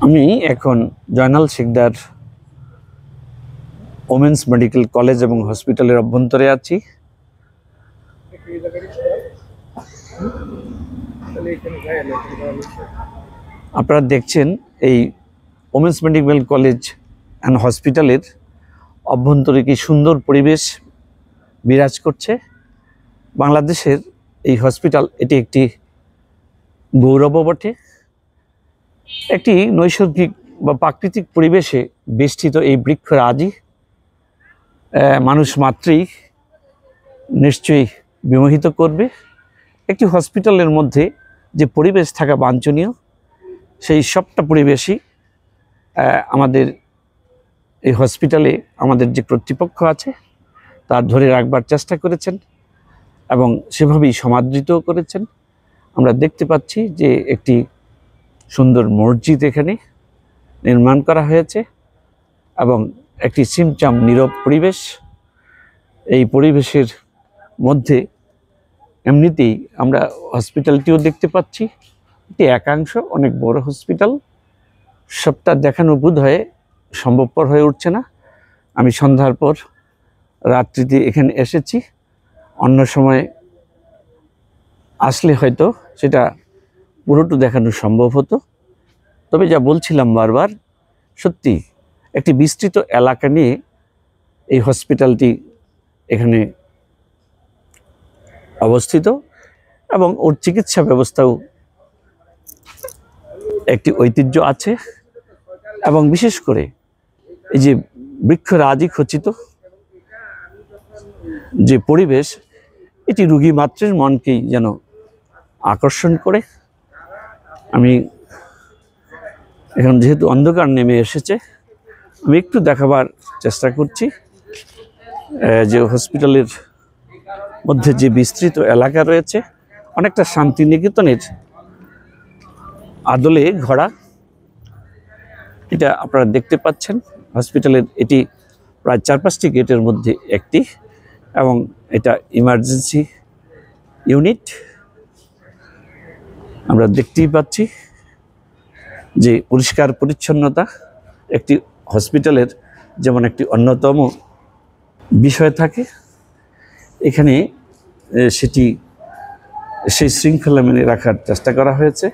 আমি এখন Zainul Sikder women's medical college এবং হসপিটালের অভ্যন্তরে আছি। আপনারা দেখছেন এই ওমেন্স মেডিকেল কলেজ অ্যান্ড হসপিটালের অভ্যন্তরে কি সুন্দর পরিবেশ বিরাজ করছে। বাংলাদেশের এই হসপিটাল এটি একটি গৌরবও বটে। একটি নৈসর্গিক বা প্রাকৃতিক পরিবেশে বেষ্টিত এই বৃক্ষরাজি মানুষ মাত্রই নিশ্চয়ই বিমোহিত করবে। একটি হসপিটালের মধ্যে যে পরিবেশ থাকা বাঞ্ছনীয়, সেই সবটা পরিবেশই আমাদের এই হসপিটালে আমাদের যে কর্তৃপক্ষ আছে তার ধরে রাখবার চেষ্টা করেছেন এবং সেভাবেই সমাদৃতও করেছেন। আমরা দেখতে পাচ্ছি যে একটি সুন্দর মসজিদ এখানে নির্মাণ করা হয়েছে এবং একটি ছিমছাম নীরব পরিবেশ। এই পরিবেশের মধ্যে এমনিতেই আমরা হসপিটালটিও দেখতে পাচ্ছি। এটি একাংশ অনেক বড় হসপিটাল, সবটা দেখানো বোধ হয় সম্ভবপর হয়ে উঠছে না। আমি সন্ধ্যার পর রাত্রিতে এখানে এসেছি, অন্য সময় আসলে হয়তো সেটা পুরোটা দেখানো সম্ভব হতো। তবে যা বলছিলাম বারবার, সত্যি একটি বিস্তৃত এলাকা নিয়ে এই হসপিটালটি এখানে অবস্থিত এবং ওর চিকিৎসা ব্যবস্থাও একটি ঐতিহ্য আছে এবং বিশেষ করে এই যে বৃক্ষরাজি খচিত যে পরিবেশ, এটি রোগী মাত্রের মনকেই যেন আকর্ষণ করে। আমি এখন যেহেতু অন্ধকার নেমে এসেছে, আমি একটু দেখাবার চেষ্টা করছি যে হসপিটালের মধ্যে যে বিস্তৃত এলাকা রয়েছে, অনেকটা শান্তিনিকেতনের আদলে ঘোরা। এটা আপনারা দেখতে পাচ্ছেন। হসপিটালের এটি প্রায় 4-5টি গেটের মধ্যে একটি এবং এটা ইমার্জেন্সি ইউনিট। আমরা দেখতেই পাচ্ছি যে পরিষ্কার পরিচ্ছন্নতা একটি হসপিটালের যেমন একটি অন্যতম বিষয় থাকে, এখানে সেই শৃঙ্খলা মেনে রাখার চেষ্টা করা হয়েছে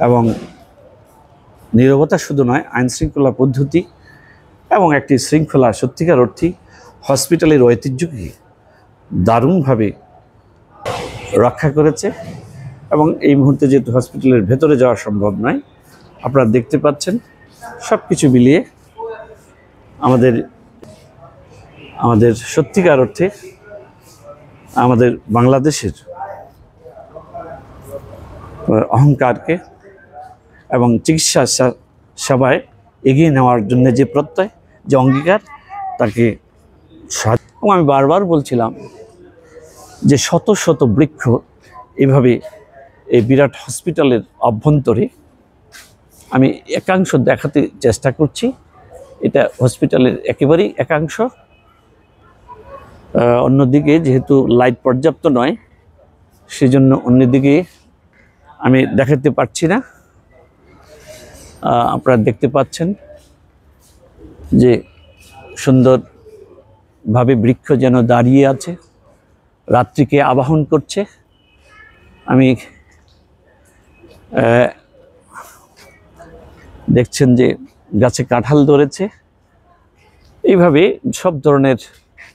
এবং নীরবতা শুধু নয়, আইন শৃঙ্খলা পদ্ধতি এবং একটি শৃঙ্খলা সত্যিকার অর্থে হসপিটালের ঐতিহ্যকে দারুণভাবে রক্ষা করেছে। এবং এই মুহূর্তে যেহেতু হসপিটালের ভেতরে যাওয়া সম্ভব নয়, আপনারা দেখতে পাচ্ছেন সব কিছু মিলিয়ে আমাদের সত্যিকার অর্থে আমাদের বাংলাদেশের অহংকারকে এবং চিকিৎসা সেবায় এগিয়ে নেওয়ার জন্য যে প্রত্যয়, যে অঙ্গীকার, তাকে এবং আমি বারবার বলছিলাম যে শত শত বৃক্ষ এভাবে এই বিরাট হসপিটালের অভ্যন্তরে আমি একাংশ দেখাতে চেষ্টা করছি। এটা হসপিটালের একেবারেই একাংশ। অন্যদিকে যেহেতু লাইট পর্যাপ্ত নয়, সেজন্য অন্যদিকে আমি দেখাতে পারছি না। আপনারা দেখতে পাচ্ছেন যে সুন্দরভাবে বৃক্ষ যেন দাঁড়িয়ে আছে, রাত্রিকে আবাহন করছে। আমি দেখছেন যে গাছে কাঁঠাল ধরেছে। এইভাবে সব ধরনের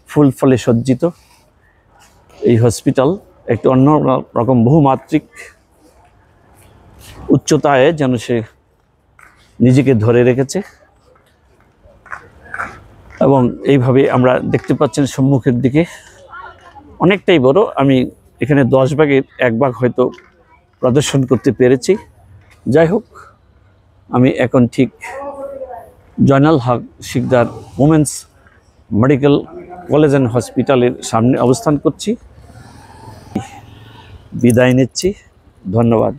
ফুল ফলে সজ্জিত এই হসপিটাল একটি অন্য রকম বহুমাত্রিক উচ্চতায় যেন সে নিজেকে ধরে রেখেছে এবং এইভাবে আমরা দেখতে পাচ্ছেন সম্মুখের দিকে অনেকটাই বড়। আমি এখানে 10 ভাগের 1 ভাগ হয়তো প্রদর্শন করতে পেরেছি। যাই হোক, আমি এখন ঠিক Zainul Sikder women's medical college and হসপিটালের সামনে অবস্থান করছি। বিদায় নিচ্ছি, ধন্যবাদ।